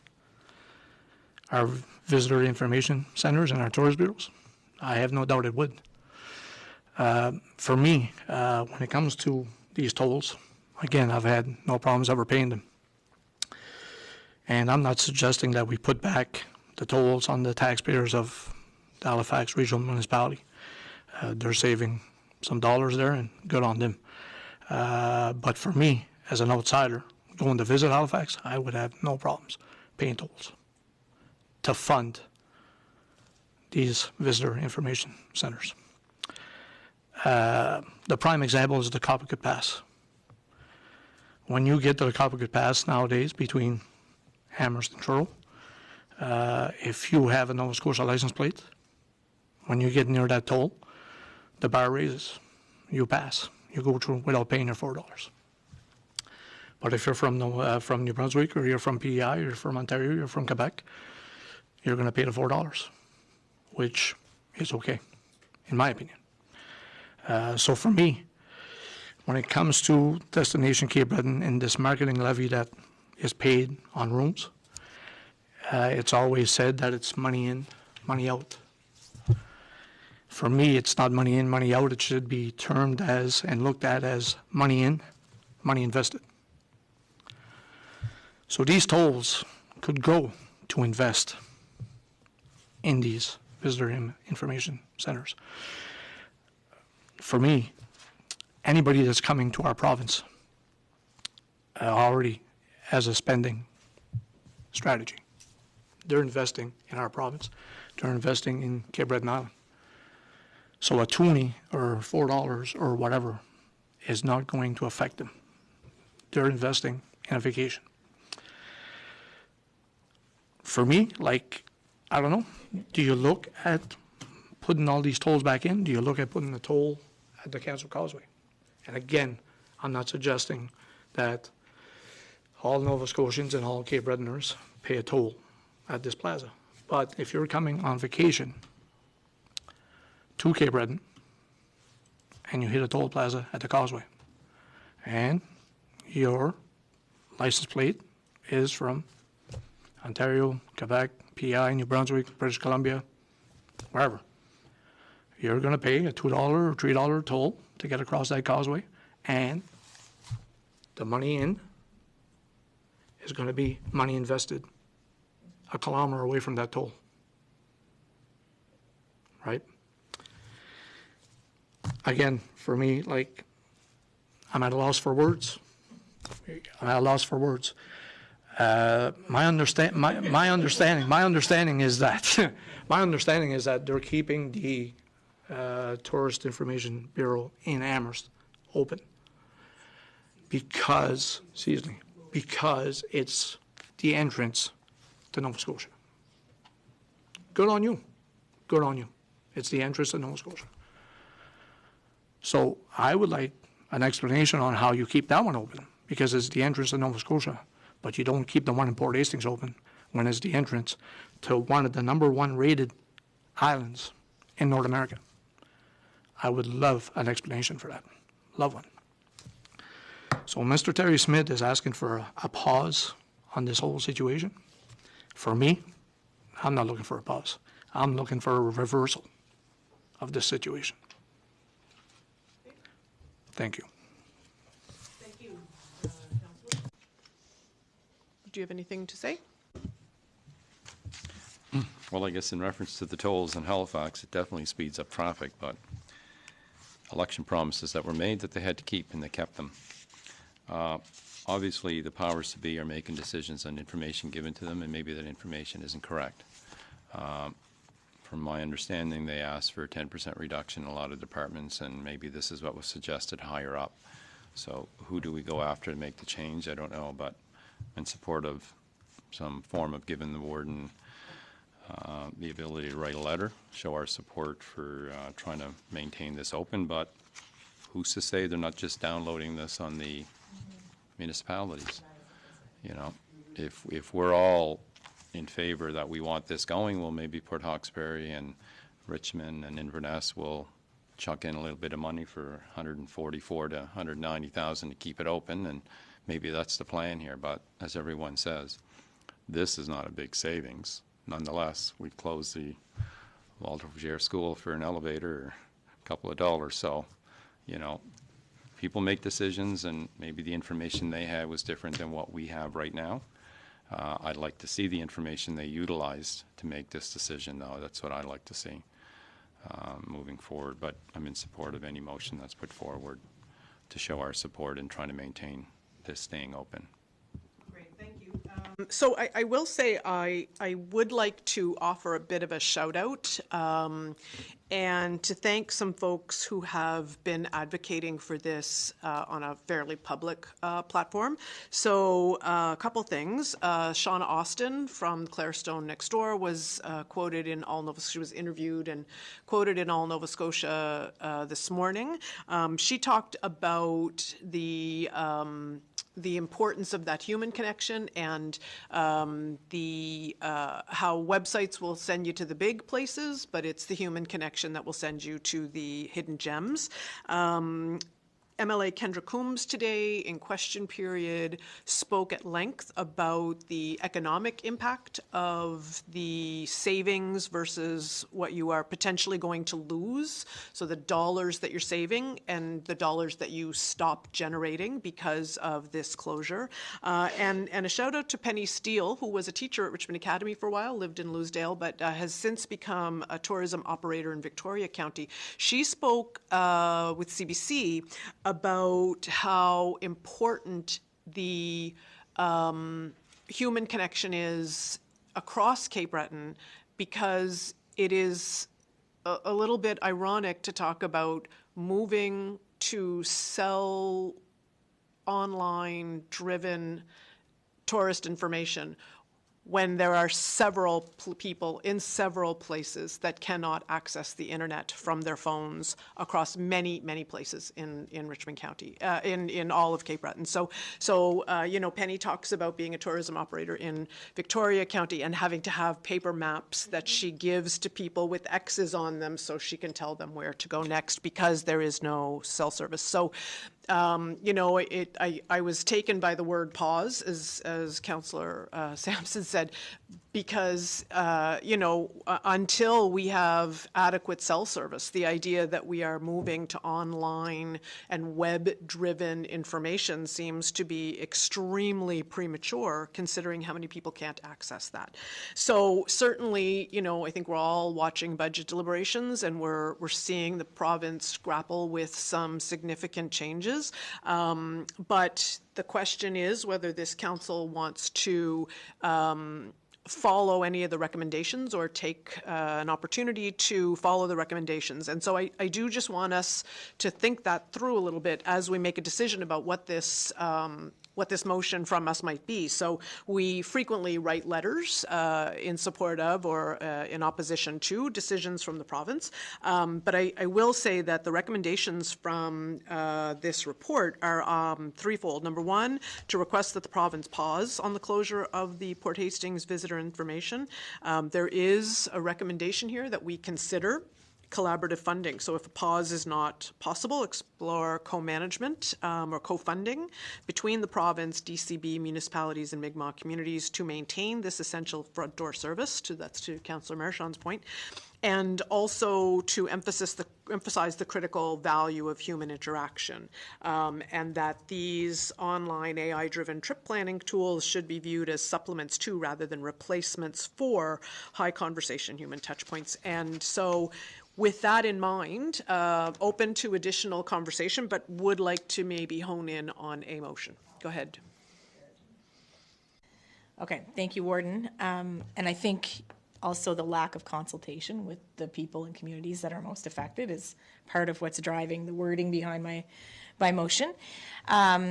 our visitor information centers and our tourist bureaus? I have no doubt it would. For me, when it comes to these tolls, again, I've had no problems ever paying them. And I'm not suggesting that we put back the tolls on the taxpayers of the Halifax Regional Municipality. They're saving some dollars there, and good on them. But for me, as an outsider, going to visit Halifax, I would have no problems paying tolls to fund these visitor information centers. The prime example is the Coppercut Pass. When you get to the Coppercut Pass nowadays between Amherst and Truro, if you have a Nova Scotia license plate, when you get near that toll, the bar raises. You pass. You go through without paying your $4. But if you're from New Brunswick, or you're from PEI, or you're from Ontario, or you're from Quebec, you're going to pay the $4, which is okay, in my opinion. So for me, when it comes to Destination Cape Breton and this marketing levy that is paid on rooms, it's always said that it's money in, money out. For me, it's not money in, money out. It should be termed as and looked at as money in, money invested. So these tolls could go to invest in these visitor information centers. For me, anybody that's coming to our province already has a spending strategy. They're investing in our province. They're investing in Cape Breton Island. So a $20 or $4 or whatever is not going to affect them. They're investing in a vacation. for me, like, I don't know, do you look at putting all these tolls back in? Do you look at putting the toll at the Council Causeway? And again, I'm not suggesting that all Nova Scotians and all Cape Bretoners pay a toll at this plaza. But if you're coming on vacation to Cape Breton and you hit a toll plaza at the Causeway and your license plate is from Ontario, Quebec, PI, New Brunswick, British Columbia, wherever, you're going to pay a $2 or $3 toll to get across that causeway, and the money in is going to be money invested a kilometer away from that toll, right? Again, for me, like, I'm at a loss for words. I'm at a loss for words. My understanding is that my understanding is that they're keeping the Tourist Information Bureau in Amherst open because it's the entrance to Nova Scotia. Good on you. Good on you. It's the entrance to Nova Scotia. So I would like an explanation on how you keep that one open, because it's the entrance to Nova Scotia, but you don't keep the one in Port Hastings open when it's the entrance to one of the #1 rated islands in North America. I would love an explanation for that. Love one. So Mr. Terry Smith is asking for a pause on this whole situation. For me, I'm not looking for a pause. I'm looking for a reversal of this situation. Thank you. Thank you, Councillor. Do you have anything to say? Well, I guess in reference to the tolls in Halifax, it definitely speeds up traffic, but election promises that were made that they had to keep, and they kept them. Obviously, the powers to be are making decisions on information given to them, and maybe that information isn't correct. From my understanding, they asked for a 10% reduction in a lot of departments, and maybe this is what was suggested higher up. So who do we go after to make the change? I don't know, but in support of some form of giving the warden the ability to write a letter, show our support for trying to maintain this open, but who's to say they're not just downloading this on the municipalities? You know, if we're all in favor that we want this going, well, maybe Port Hawkesbury and Richmond and Inverness will chuck in a little bit of money for $144,000 to $190,000 to keep it open, and maybe that's the plan here. But as everyone says, this is not a big savings. Nonetheless, we've closed the Walter Fugere School for an elevator or a couple of dollars. So, you know, people make decisions, and maybe the information they had was different than what we have right now. I'd like to see the information they utilized to make this decision, though. That's what I'd like to see moving forward. But I'm in support of any motion that's put forward to show our support in trying to maintain this staying open. Great, thank you. So I will say I would like to offer a bit of a shout out and to thank some folks who have been advocating for this on a fairly public platform. So a couple things. Shauna Austin from Clarestone Next Door was quoted in All Nova. She was interviewed and quoted in All Nova Scotia this morning. She talked about the importance of that human connection and how websites will send you to the big places, but it's the human connection that will send you to the hidden gems. MLA Kendra Coombs today in question period spoke at length about the economic impact of the savings versus what you are potentially going to lose. So the dollars that you're saving and the dollars that you stop generating because of this closure. And a shout out to Penny Steele, who was a teacher at Richmond Academy for a while, lived in Loosedale, but has since become a tourism operator in Victoria County. She spoke with CBC about how important the human connection is across Cape Breton, because it is a little bit ironic to talk about moving to sell online driven tourist information when there are several people in several places that cannot access the internet from their phones across many, many places in Richmond County, in all of Cape Breton. So you know, Penny talks about being a tourism operator in Victoria County and having to have paper maps that she gives to people with X's on them so she can tell them where to go next because there is no cell service. So you know, I was taken by the word pause, as Councillor Sampson said, because, you know, until we have adequate cell service, the idea that we are moving to online and web-driven information seems to be extremely premature, considering how many people can't access that. So certainly, you know, I think we're all watching budget deliberations, and we're seeing the province grapple with some significant changes. But the question is whether this council wants to follow any of the recommendations or take an opportunity to follow the recommendations. And so I do just want us to think that through a little bit as we make a decision about what this motion from us might be. So we frequently write letters in support of or in opposition to decisions from the province. But I will say that the recommendations from this report are threefold. Number one, to request that the province pause on the closure of the Port Hastings visitor information. There is a recommendation here that we consider collaborative funding. So if a pause is not possible, explore co-management or co-funding between the province, DCB, municipalities, and Mi'kmaq communities to maintain this essential front door service. That's to Councillor Marchand's point. And also to emphasize the critical value of human interaction, and that these online AI-driven trip planning tools should be viewed as supplements to rather than replacements for high conversation human touch points. And so with that in mind, open to additional conversation, but would like to maybe hone in on a motion. Go ahead. Okay, thank you, Warden. And I think also the lack of consultation with the people and communities that are most affected is part of what's driving the wording behind my motion.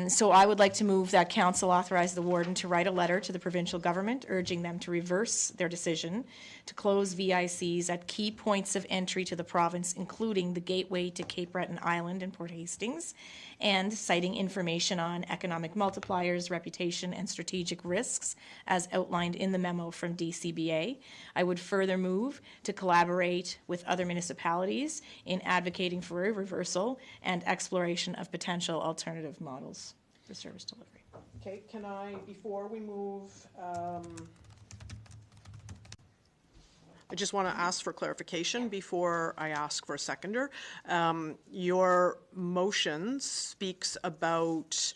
So I would like to move that council authorize the warden to write a letter to the provincial government urging them to reverse their decision to close VICs at key points of entry to the province, including the gateway to Cape Breton Island and Port Hastings, and citing information on economic multipliers, reputation, and strategic risks as outlined in the memo from DCBA. I would further move to collaborate with other municipalities in advocating for a reversal and exploration of potential alternative models for service delivery. Okay, can I, before we move, I just want to ask for clarification before I ask for a seconder. Your motion speaks about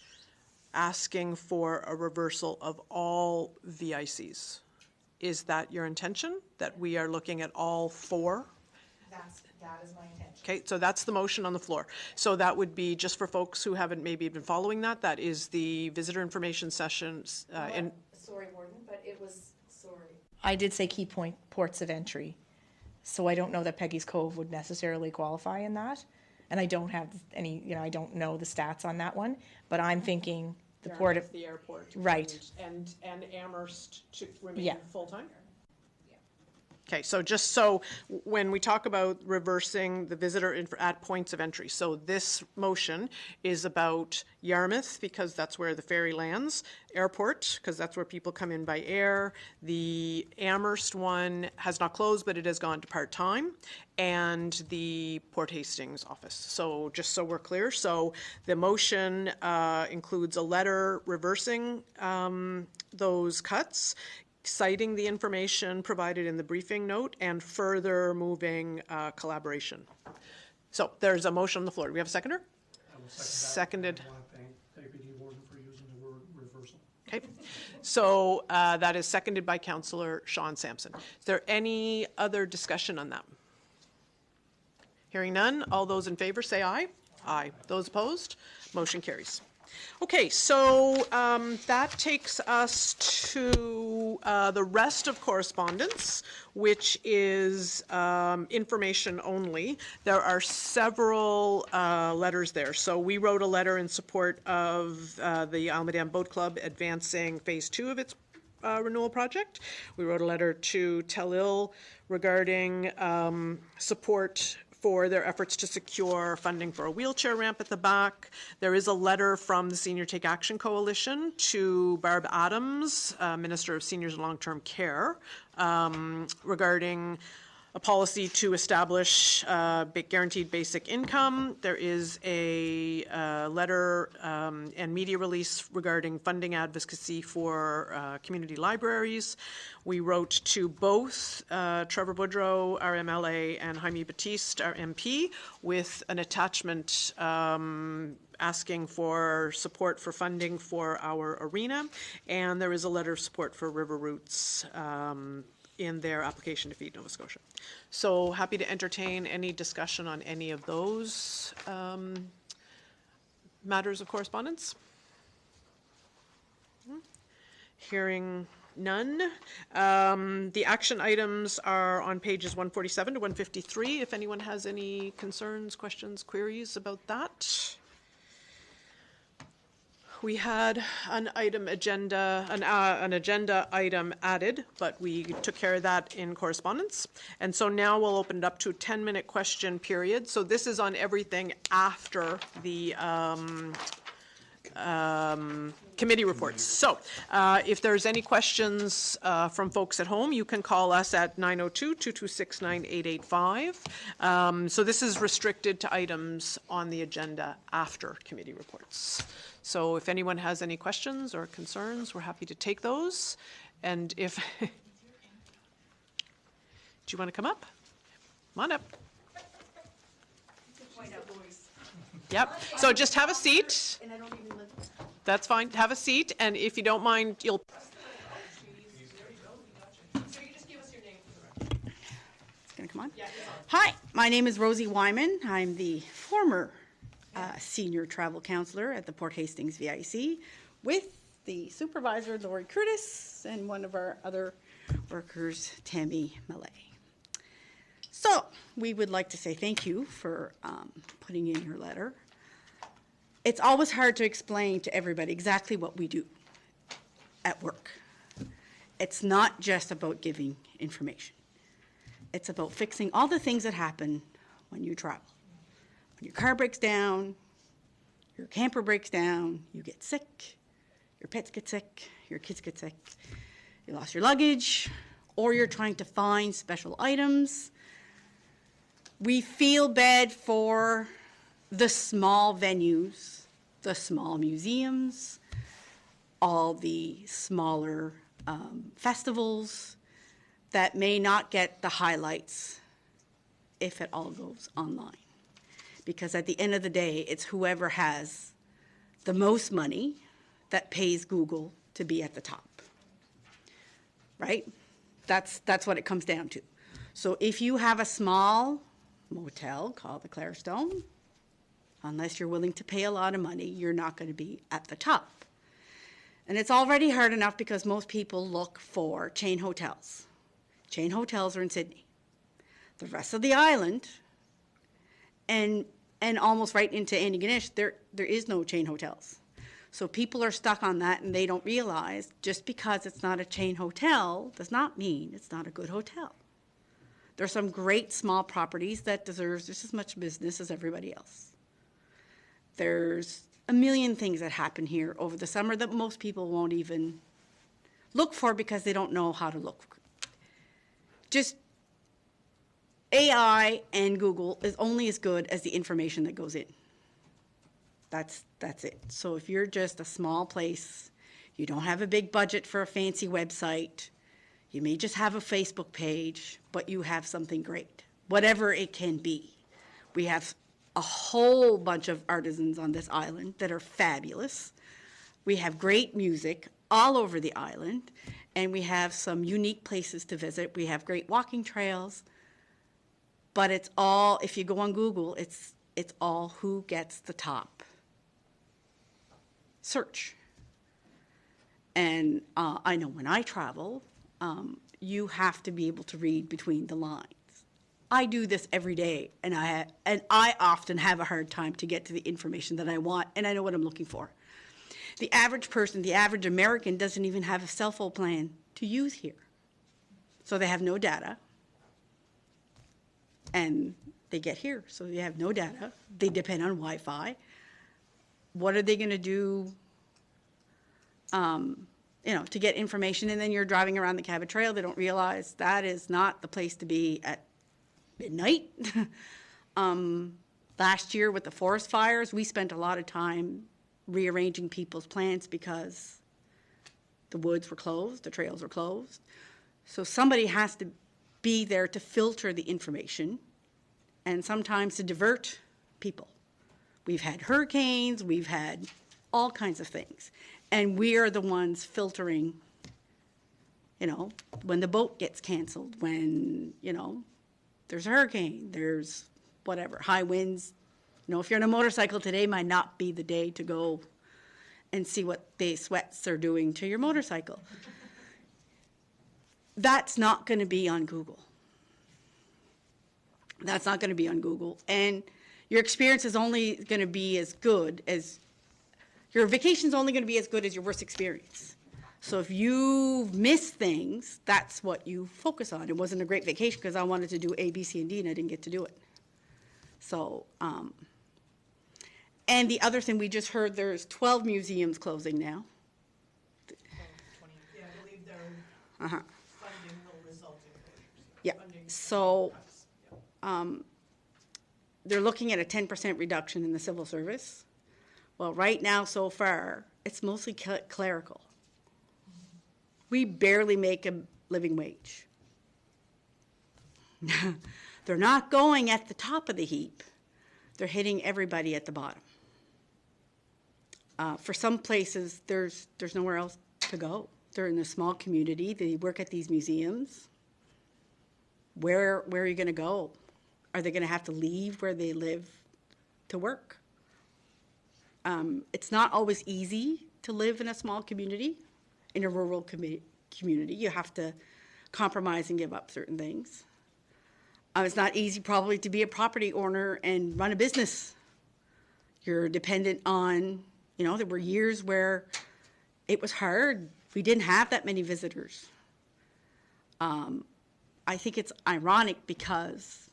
asking for a reversal of all VICs. Is that your intention, that we are looking at all four? That is my intention. Okay, so that's the motion on the floor. So that would be, just for folks who haven't maybe been following that is the visitor information sessions. Sorry, Warden, but it was, sorry. I did say key ports of entry. So I don't know that Peggy's Cove would necessarily qualify in that. And I don't have any, I don't know the stats on that one. But I'm thinking the port of... The airport. Right. And Amherst to remain Yeah. full-time? Okay, so just so when we talk about reversing the visitor at points of entry, so this motion is about Yarmouth because that's where the ferry lands, airport because that's where people come in by air, the Amherst one has not closed but it has gone to part-time, and the Port Hastings office. So just so we're clear, so the motion includes a letter reversing those cuts, citing the information provided in the briefing note, and further moving collaboration. So there's a motion on the floor. Do we have a seconder? Seconded. I want to thank Deputy Warden for using the word reversal. Okay. So that is seconded by Councillor Sean Sampson. Is there any other discussion on that? Hearing none, all those in favor say aye. Aye. Those opposed? Motion carries. Okay, so that takes us to the rest of correspondence, which is information only. There are several letters there. So we wrote a letter in support of the Almadam Boat Club advancing phase 2 of its renewal project. We wrote a letter to Tellil regarding support for their efforts to secure funding for a wheelchair ramp at the back. There is a letter from the Senior Take Action Coalition to Barb Adams, Minister of Seniors and Long-Term Care, regarding a policy to establish guaranteed basic income. There is a letter and media release regarding funding advocacy for community libraries. We wrote to both Trevor Boudreau, our MLA, and Jaime Batiste, our MP, with an attachment asking for support for funding for our arena. And there is a letter of support for River Roots in their application to Feed Nova Scotia. So happy to entertain any discussion on any of those matters of correspondence. Hearing none. The action items are on pages 147 to 153. If anyone has any concerns, questions, queries about that. We had an agenda item added, but we took care of that in correspondence. And so now we'll open it up to a 10-minute question period. So this is on everything after the committee reports. So if there's any questions from folks at home, you can call us at 902-226-9885. So this is restricted to items on the agenda after committee reports. So if anyone has any questions or concerns, we're happy to take those. And if, do you want to come up? Come on up. Yep, so just have a seat. That's fine, have a seat, and if you don't mind, you'll. It's gonna come on? Hi, my name is Rosie Wyman. I'm the former senior travel counselor at the Port Hastings VIC with the supervisor, Lori Curtis, and one of our other workers, Tammy Malay. So we would like to say thank you for putting in your letter. It's always hard to explain to everybody exactly what we do at work. It's not just about giving information. It's about fixing all the things that happen when you travel. When your car breaks down, your camper breaks down, you get sick, your pets get sick, your kids get sick, you lost your luggage, or you're trying to find special items. We feel bad for the small venues, the small museums, all the smaller festivals that may not get the highlights if it all goes online. Because at the end of the day, it's whoever has the most money that pays Google to be at the top, right? That's what it comes down to. So if you have a small motel called the Clarestone, unless you're willing to pay a lot of money, you're not going to be at the top. And it's already hard enough because most people look for chain hotels. Chain hotels are in Sydney. The rest of the island, and almost right into Antigonish, there is no chain hotels. So people are stuck on that, and they don't realize just because it's not a chain hotel does not mean it's not a good hotel. There's some great small properties that deserves just as much business as everybody else. There's a million things that happen here over the summer that most people won't even look for because they don't know how to look. Just AI and Google is only as good as the information that goes in. That's it. So if you're just a small place, you don't have a big budget for a fancy website, you may just have a Facebook page, but you have something great, whatever it can be. We have a whole bunch of artisans on this island that are fabulous. We have great music all over the island, and we have some unique places to visit. We have great walking trails, but it's all, if you go on Google, it's all who gets the top search. And I know when I travel, you have to be able to read between the lines. I do this every day, and I often have a hard time to get to the information that I want, and I know what I'm looking for. The average person, the average American doesn't even have a cell phone plan to use here. So they have no data. And they get here, so they have no data. They depend on Wi-Fi. What are they going to do, to get information? And then you're driving around the Cabot Trail. They don't realize that is not the place to be at midnight. Last year with the forest fires, we spent a lot of time rearranging people's plans because the woods were closed, the trails were closed. So somebody has to be there to filter the information and sometimes to divert people. We've had hurricanes, we've had all kinds of things. And we are the ones filtering, when the boat gets canceled, when, there's a hurricane, there's whatever, high winds. If you're on a motorcycle today, might not be the day to go and see what the sweats are doing to your motorcycle. That's not going to be on Google. That's not going to be on Google. And your experience is only going to be as good as, your vacation's only going to be as good as your worst experience. So if you miss things, that's what you focus on. It wasn't a great vacation because I wanted to do A, B, C, and D, and I didn't get to do it. So, and the other thing, we just heard there's 12 museums closing now. Yeah, I believe their Uh-huh. funding will result in closures. Yeah, so they're looking at a 10% reduction in the civil service. Well, right now, so far, it's mostly clerical. We barely make a living wage. They're not going at the top of the heap. They're hitting everybody at the bottom. For some places, there's nowhere else to go. They're in a small community. They work at these museums. Where are you going to go? Are they going to have to leave where they live to work? It's not always easy to live in a small community, in a rural community. You have to compromise and give up certain things. It's not easy probably to be a property owner and run a business. You're dependent on, there were years where it was hard. We didn't have that many visitors. I think it's ironic because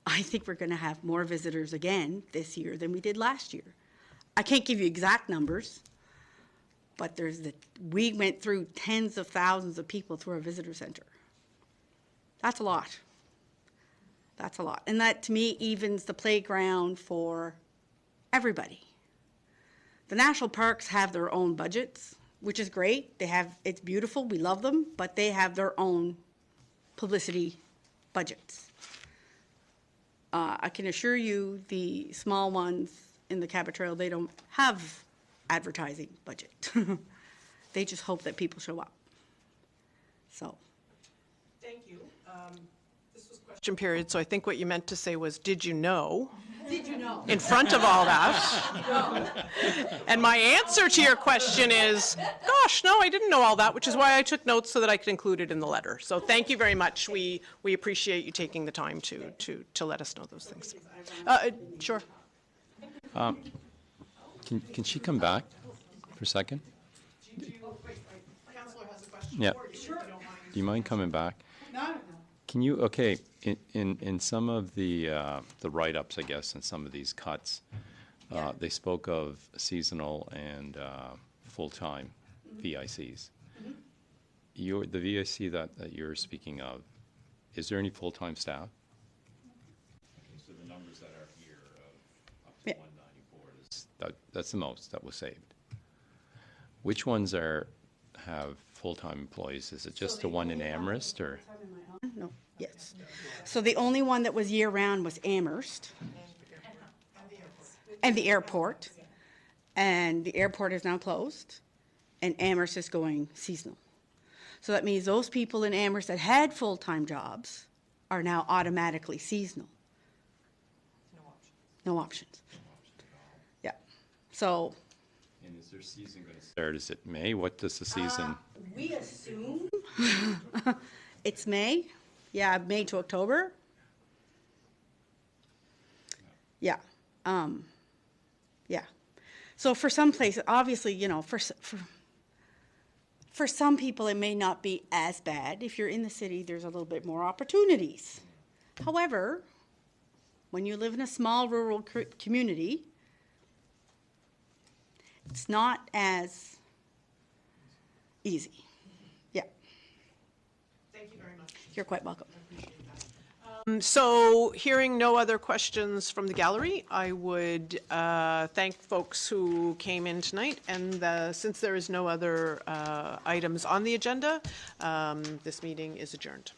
I think we're going to have more visitors again this year than we did last year. I can't give you exact numbers, but we went through tens of thousands of people through our visitor center. That's a lot. That's a lot. And that, to me, evens the playground for everybody. The national parks have their own budgets, which is great. It's beautiful. We love them, but they have their own publicity budgets. I can assure you the small ones in the Cabot Trail, they don't have advertising budget. They just hope that people show up. So. Thank you. This was question period, so I think what you meant to say was, did you know? Did you know? In front of all that. And my answer to your question is, gosh, no, I didn't know all that, which is why I took notes so that I could include it in the letter. So thank you very much. We appreciate you taking the time to let us know those things. Sure. Can she come back for a second? Councillor has a question. Yeah. Sure. Do you mind coming back? No. Can you, in some of the write-ups, I guess, in some of these cuts, they spoke of seasonal and full-time VICs. The VIC that you're speaking of, is there any full-time staff? So the numbers that are here of up to 194, that's the most that was saved. Which ones have full-time employees? Is it just the one in Amherst, or? No, yes. So the only one that was year-round was Amherst. And the airport. And the airport is now closed. And Amherst is going seasonal. So that means those people in Amherst that had full-time jobs are now automatically seasonal. No options. Yeah. So. And is their season going to start? Is it May? What does the season? We assume it's May. Yeah, May to October. Yeah. Yeah. So for some places, obviously, you know, for some people, it may not be as bad. If you're in the city, there's a little bit more opportunities. However, when you live in a small rural community, it's not as easy. Yeah. Thank you very much. You're quite welcome. So, hearing no other questions from the gallery, I would thank folks who came in tonight. And since there is no other items on the agenda, this meeting is adjourned.